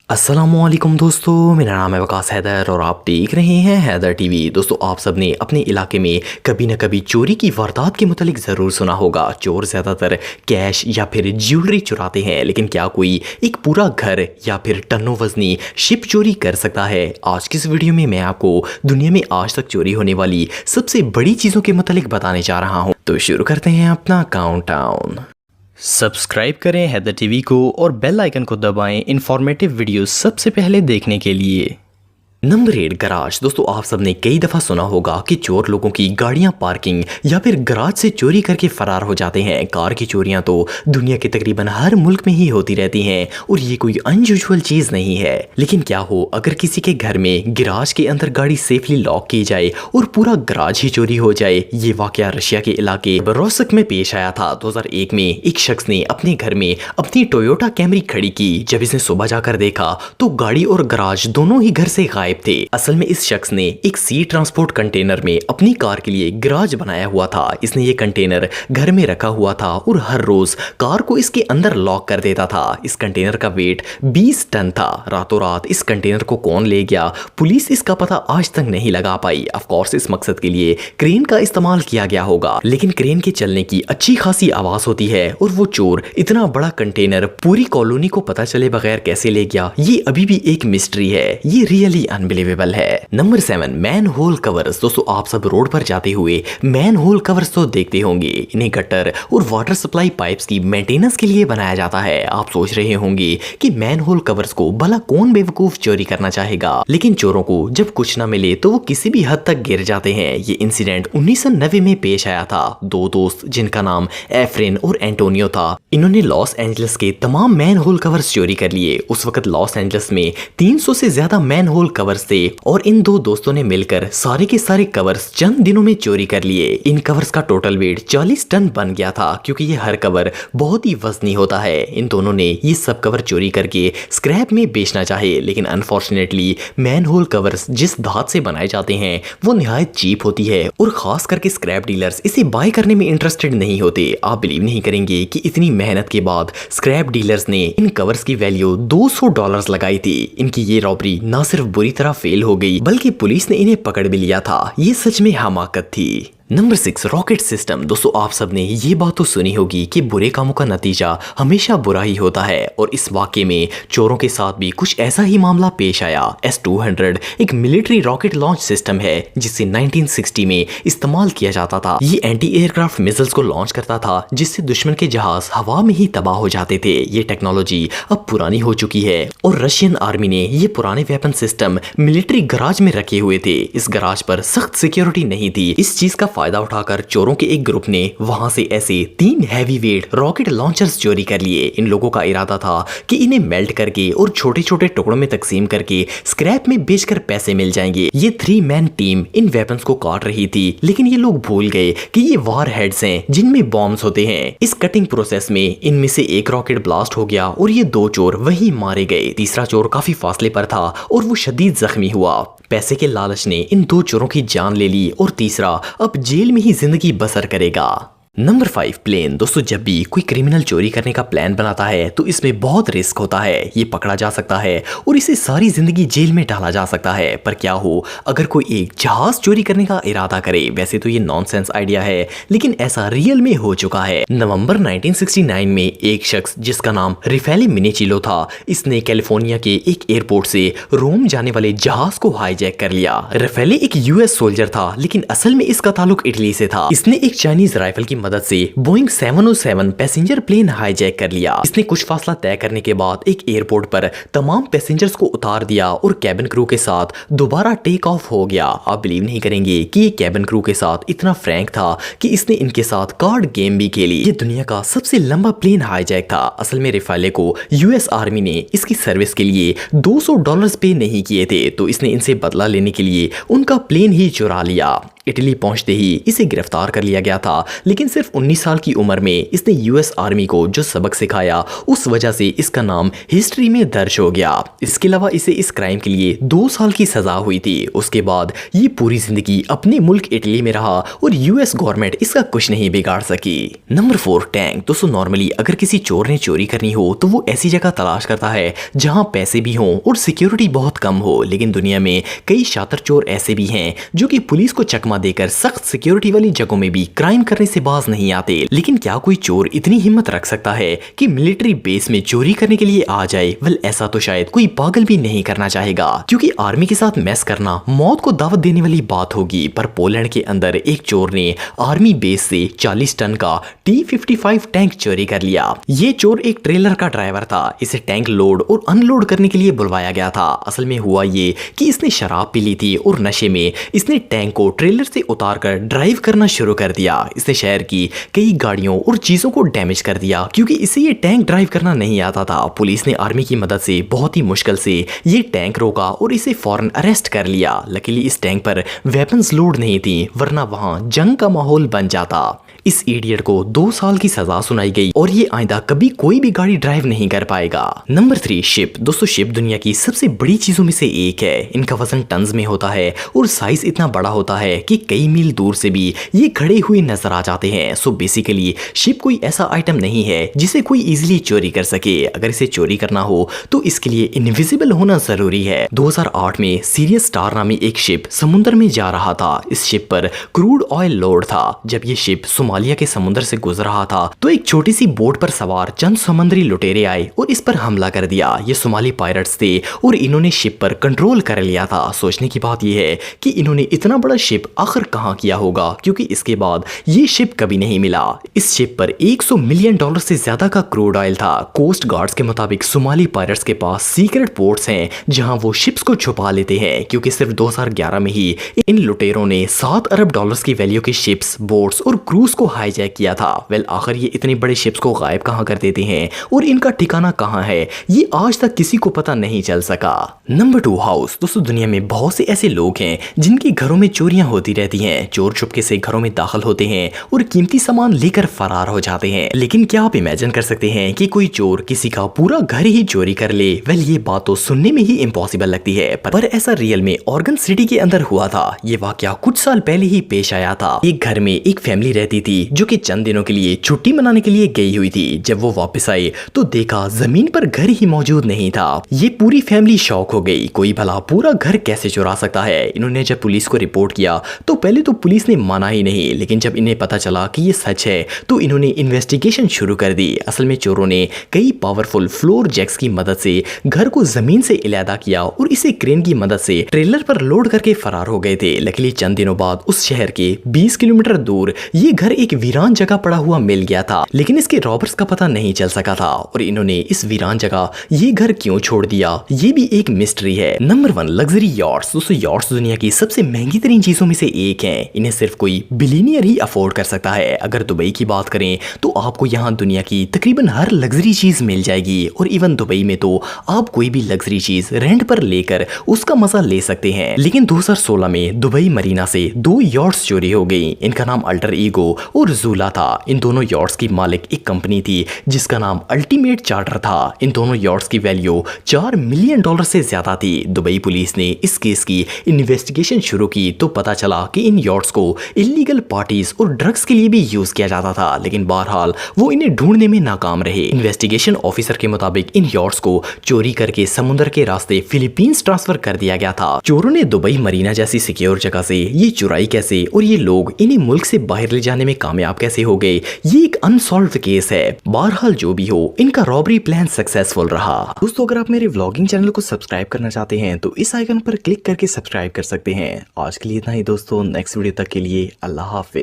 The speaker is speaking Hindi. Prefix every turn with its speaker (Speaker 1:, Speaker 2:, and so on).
Speaker 1: अस्सलामुअलैकुम दोस्तों, मेरा नाम है वकास हैदर और आप देख रहे हैं हैदर टीवी। दोस्तों, आप सब ने अपने इलाके में कभी न कभी चोरी की वारदात के मुतालिक ज़रूर सुना होगा। चोर ज़्यादातर कैश या फिर ज्वेलरी चुराते हैं, लेकिन क्या कोई एक पूरा घर या फिर टनों वजनी शिप चोरी कर सकता है? आज की इस वीडियो में मैं आपको दुनिया में आज तक चोरी होने वाली सबसे बड़ी चीज़ों के मुतालिक बताने जा रहा हूँ। तो शुरू करते हैं अपना काउंटडाउन। सब्सक्राइब करें हैदर टीवी को और बेल आइकन को दबाएं इंफॉर्मेटिव वीडियोस सबसे पहले देखने के लिए। Number 8, garage. दोस्तों, आप सबने कई दफ़ा सुना होगा कि चोर लोगों की गाड़ियां पार्किंग या फिर गराज से चोरी करके फरार हो जाते हैं। कार की चोरियां तो दुनिया के तकरीबन हर मुल्क में ही होती रहती हैं और ये कोई अनयूजुअल चीज़ नहीं है। लेकिन क्या हो अगर किसी के घर में गराज के अंदर गाड़ी सेफली लॉक की जाए और पूरा गराज ही चोरी हो जाए? ये वाकया रशिया के इलाके बरोसक में पेश आया था। 2001 में एक शख्स ने अपने घर में अपनी टोयोटा कैमरी खड़ी की। जब इसने सुबह जाकर देखा तो गाड़ी और गराज दोनों ही घर से गायब थे। असल में इस शख्स ने एक सी ट्रांसपोर्ट कंटेनर में अपनी कार के लिए गराज बनाया हुआ था। इसने ये कंटेनर घर में रखा हुआ था और हर रोज कार को इसके अंदर लॉक कर देता था। इस कंटेनर का वेट 20 टन था। रातों रात इस कंटेनर को कौन ले गया, पुलिस इसका पता आज तक नहीं लगा पाई। ऑफ कोर्स इस मकसद के लिए क्रेन का इस्तेमाल किया गया होगा, लेकिन क्रेन के चलने की अच्छी खासी आवाज होती है और वो चोर इतना बड़ा कंटेनर पूरी कॉलोनी को पता चले बगैर कैसे ले गया, ये अभी भी एक मिस्ट्री है। ये रियली अनबिलीवेबल है। Number 7, manhole covers. दोस्तों, आप सब रोड पर जाते हुए मैन होल कवर्स तो देखते होंगे। इन्हें गटर और वाटर सप्लाई पाइप्स की मेंटेनेंस के लिए बनाया जाता है। आप सोच रहे होंगे कि मैन होल कवर्स को भला कौन बेवकूफ चोरी करना चाहेगा, लेकिन चोरों को जब कुछ ना मिले तो वो किसी भी हद तक गिर जाते हैं। ये इंसिडेंट 1990 में पेश आया था। दो दोस्त जिनका नाम एफ्रिन और एंटोनियो था, इन्होंने लॉस एंजलिस के तमाम मैन होल कवर्स चोरी कर लिए। उस वक्त लॉस एंजलिस में 300 से ज्यादा मैन होल कवर्स थे और इन दो दोस्तों ने मिलकर सारे के सारे कवर्स चंद दिनों में चोरी कर लिए। इन कवर्स का टोटल वेट 40 टन बन गया था, क्योंकि ये हर कवर बहुत ही वजनी होता है। इन दोनों ने ये सब कवर चोरी करके स्क्रैप में बेचना चाहे, लेकिन अनफॉर्चुनेटली मैन होल कवर्स जिस धात से बनाए जाते हैं वो निहायत चीप होती है और खास करके स्क्रैप डीलर्स इसे बाय करने में इंटरेस्टेड नहीं होते। आप बिलीव नहीं करेंगे कि इतनी मेहनत के बाद स्क्रैप डीलर्स ने इन कवर्स की वैल्यू $200 लगाई थी। इनकी ये रॉबरी ना सिर्फ बुरी तरह फेल हो गई, बल्कि पुलिस ने इन्हें पकड़ भी लिया था। ये सच में हमाकत थी। Number 6, rocket system. दोस्तों, आप सबने ये बात तो सुनी होगी कि बुरे कामों का नतीजा हमेशा बुरा ही होता है, और इस वाकये में चोरों के साथ भी कुछ ऐसा ही मामला पेश आया। S-200 एक मिलिट्री रॉकेट लॉन्च सिस्टम है जिसे 1960 में इस्तेमाल किया जाता था। ये एंटी एयरक्राफ्ट मिसाइल्स को लॉन्च करता था, जिससे दुश्मन के जहाज हवा में ही तबाह हो जाते थे। ये टेक्नोलॉजी अब पुरानी हो चुकी है और रशियन आर्मी ने ये पुराने वेपन सिस्टम मिलिट्री गराज में रखे हुए थे। इस गराज पर सख्त सिक्योरिटी नहीं थी। इस चीज का फायदा उठाकर चोरों के एक ग्रुप ने वहां से ऐसे 3 हैवी वेट रॉकेट लॉन्चर्स चोरी कर लिए। इन लोगों का इरादा था कि इन्हें मेल्ट करके और छोटे छोटे टुकड़ों में तकसीम करके स्क्रैप में बेचकर पैसे मिल जाएंगे। ये 3 मैन टीम इन वेपन्स को काट रही थी, लेकिन ये लोग भूल गए कि ये वार हेड्स हैं जिनमें बॉम्ब्स होते हैं। इस कटिंग प्रोसेस में इनमें से एक रॉकेट ब्लास्ट हो गया और ये 2 चोर वहीं मारे गए। तीसरा चोर काफी फासले पर था और वो शदीद जख्मी हुआ। पैसे के लालच ने इन 2 चोरों की जान ले ली और तीसरा अब जेल में ही जिंदगी बसर करेगा। Number 5, plane. दोस्तों, जब भी कोई क्रिमिनल चोरी करने का प्लान बनाता है तो इसमें बहुत रिस्क होता है। ये पकड़ा जा सकता है और इसे सारी जिंदगी जेल में डाला जा सकता है। पर क्या हो अगर कोई एक जहाज चोरी करने का इरादा करे? वैसे तो ये नॉनसेंस आइडिया है, लेकिन ऐसा रियल में हो चुका है। नवंबर 1969 में एक शख्स जिसका नाम रिफेले मिनेचिलो था, इसने कैलिफोर्निया के एक एयरपोर्ट से रोम जाने वाले जहाज को हाईजैक कर लिया। रिफेले एक US सोल्जर था, लेकिन असल में इसका ताल्लुक इटली से था। इसने एक चाइनीज राइफल की मदद से बोइंग 707 पैसेंजर प्लेन हाईजैक कर लिया। इसने कुछ फासला तय करने के बाद एक एयरपोर्ट पर तमाम पैसेंजर्स को उतार दिया और कैबिन क्रू के साथ दोबारा टेक ऑफ हो गया। आप बिलीव नहीं करेंगे कि ये कैबिन क्रू के साथ इतना फ्रैंक था कि इसने इनके साथ कार्ड गेम भी खेली। ये दुनिया का सबसे लंबा प्लेन हाईजैक था। असल में रिफेले को US आर्मी ने इसकी सर्विस के लिए $200 पे नहीं किए थे, तो इसने इनसे बदला लेने के लिए उनका प्लेन ही चुरा लिया। इटली पहुंचते ही इसे गिरफ्तार कर लिया गया था, लेकिन सिर्फ 19 साल की उम्र में इसने यूएस आर्मी को जो सबक सिखाया उस वजह से इसका नाम हिस्ट्री में दर्ज हो गया। इसके अलावा इसे इस क्राइम के लिए 2 साल की सजा हुई थी। उसके बाद ये पूरी जिंदगी अपने मुल्क इटली में रहा और यूएस गवर्नमेंट इसका कुछ नहीं बिगाड़ सकी। Number 4 tank. दोस्तों नॉर्मली अगर किसी चोर ने चोरी करनी हो तो वो ऐसी जगह तलाश करता है जहां पैसे भी हों और सिक्योरिटी बहुत कम हो, लेकिन दुनिया में कई शातिर चोर ऐसे भी हैं जो कि पुलिस को चकमा देकर सख्त सिक्योरिटी वाली जगहों में भी क्राइम करने से बाज नहीं आते। लेकिन क्या कोई चोर इतनी हिम्मत रख सकता है कि मिलिट्री बेस में चोरी करने के लिए आ जाए? वेल ऐसा तो शायद कोई पागल भी नहीं करना चाहेगा, क्योंकि आर्मी के साथ मैस करना मौत को दावत देने वाली बात होगी। पर पोलैंड के अंदर एक चोर ने आर्मी बेस से 40 टन का T-55 टैंक चोरी कर लिया। ये चोर एक ट्रेलर का ड्राइवर था। इसे टैंक लोड और अनलोड करने के लिए बुलवाया गया था। असल में हुआ ये कि इसने शराब पी ली थी और नशे में इसने टैंक को ट्रेलर से उतारकर ड्राइव करना शुरू कर दिया। इसने शहर की कई गाड़ियों और चीजों को डैमेज कर दिया, क्योंकि इसे ये टैंक ड्राइव करना नहीं आता था। पुलिस ने आर्मी की मदद से बहुत ही मुश्किल से ये टैंक रोका और इसे फौरन अरेस्ट कर लिया। लकीली इस टैंक पर वेपन्स लोड नहीं थी, वरना वहां जंग का माहौल बन जाता। इस इडियट को 2 साल की सजा सुनाई गई और ये आइंदा कभी कोई भी गाड़ी ड्राइव नहीं कर पाएगा। Number 3 ship. दोस्तों शिप दुनिया की सबसे बड़ी चीजों में से एक है। इनका वजन टन्स में होता है और साइज इतना बड़ा होता है कि कई मील दूर से भी ये खड़े हुए नजर आ जाते हैं। सो बेसिकली शिप कोई ऐसा आइटम नहीं है जिसे कोई इजिली चोरी कर सके। अगर इसे चोरी करना हो तो इसके लिए इनविजिबल होना जरूरी है। 2008 में सीरियस स्टार नामी एक शिप समुद्र में जा रहा था। इस शिप पर क्रूड ऑयल लोड था। जब ये शिप सोमालिया के समुद्र से गुजर रहा था तो एक छोटी सी बोट पर सवार चंद समुद्री लुटेरे आए और इस पर हमला कर दिया। ये सोमाली पायरेट्स थे और इन्होंने शिप पर कंट्रोल कर लिया था। सोचने की बात यह है कि इन्होंने इतना बड़ा शिप आखिर कहां किया होगा, क्योंकि इसके बाद ये शिप कभी नहीं मिला। इस शिप पर $100 मिलियन से ज्यादा का क्रूड ऑयल था। कोस्ट गार्ड्स के मुताबिक सोमाली पायरेट्स के पास सीक्रेट पोर्ट्स हैं जहां वो शिप्स को छुपा लेते हैं, क्योंकि सिर्फ 2011 में ही इन लुटेरों ने $7 अरब की वैल्यू के शिप्स, बोट्स और क्रूज को हाईजैक किया था। वेल आखिर ये इतने बड़े शिप्स को गायब कहां कर देते हैं और इनका ठिकाना कहां है, ये आज तक किसी को पता नहीं चल सका। Number 2 house. दोस्तों दुनिया में बहुत से ऐसे लोग हैं जिनके घरों में चोरियां होती रहती हैं। चोर चुपके से घरों में दाखिल होते हैं और कीमती सामान लेकर फरार हो जाते हैं। लेकिन क्या आप इमेजिन कर सकते हैं कि कोई चोर किसी का पूरा घर ही चोरी कर ले? वेल ये बात तो सुनने में ही इम्पॉसिबल लगती है, पर ऐसा रियल में ऑर्गन सिटी के अंदर हुआ था। ये वाकया कुछ साल पहले ही पेश आया था। एक घर में एक फैमिली रहती थी जो कि चंद दिनों के लिए छुट्टी मनाने के लिए गई हुई थी। जब वो वापस आई तो देखा जमीन पर घर ही मौजूद नहीं था। ये पूरी फैमिली शॉक हो गई। कोई भला पूरा घर कैसे चुरा सकता है? इन्होंने जब पुलिस को रिपोर्ट किया तो पहले तो पुलिस ने माना ही नहीं, लेकिन जब इन्हें पता चला कि ये सच है तो इन्होंने इन्वेस्टिगेशन शुरू कर दी। असल में चोरों ने कई पावरफुल फ्लोर जैक्स की मदद से घर को जमीन से इलादा किया और इसे क्रेन की मदद से ट्रेलर पर लोड करके फरार हो गए थे। लकीली चंद दिनों बाद उस शहर के 20 किलोमीटर दूर ये घर एक वीरान जगह पड़ा हुआ मिल गया था, लेकिन इसके रॉबर्स का पता नहीं चल सका था और इन्होंने इस वीरान जगह ये घर क्यों छोड़ दिया, ये भी एक मिस्ट्री है। Number 1 luxury yachts. दोस्तों यॉट्स दुनिया की सबसे महंगी तरीन चीजों में से एक है। इन्हें सिर्फ कोई बिलियनियर ही अफोर्ड कर सकता है। अगर दुबई की बात करें तो आपको यहाँ दुनिया की तकरीबन हर लग्जरी चीज मिल जाएगी और इवन दुबई में तो आप कोई भी लग्जरी चीज रेंट पर लेकर उसका मजा ले सकते हैं। लेकिन 2016 में दुबई मरीना से 2 यॉट्स चोरी हो गई। इनका नाम अल्टर ईगो और जूला था। इन दोनों यॉट्स की मालिक एक कंपनी थी जिसका नाम अल्टीमेट चार्टर था। इन दोनों यॉट्स की वैल्यू $4 मिलियन से ज्यादा थी। दुबई पुलिस ने इस केस की इन्वेस्टिगेशन शुरू की तो पता चला कि इन यॉट्स को इलीगल पार्टीज और ड्रग्स के लिए भी यूज किया जाता था, लेकिन बहरहाल वो इन्हें ढूंढने में नाकाम रहे। इन्वेस्टिगेशन ऑफिसर के मुताबिक इन यॉट्स को चोरी करके समुद्र के रास्ते फिलीपींस ट्रांसफर कर दिया गया था। चोरों ने दुबई मरीना जैसी सिक्योर जगह से ये चुराई कैसे और ये लोग इन्हें मुल्क से बाहर ले जाने में कामयाब कैसे हो गए, ये एक अनसॉल्व्ड केस है। बहरहाल जो भी हो, इनका रॉबरी प्लान सक्सेसफुल रहा। दोस्तों अगर आप मेरे व्लॉगिंग चैनल को सब्सक्राइब करना चाहते हैं तो इस आइकन पर क्लिक करके सब्सक्राइब कर सकते हैं। आज के लिए इतना ही दोस्तों, नेक्स्ट वीडियो तक के लिए अल्लाह हाफिज।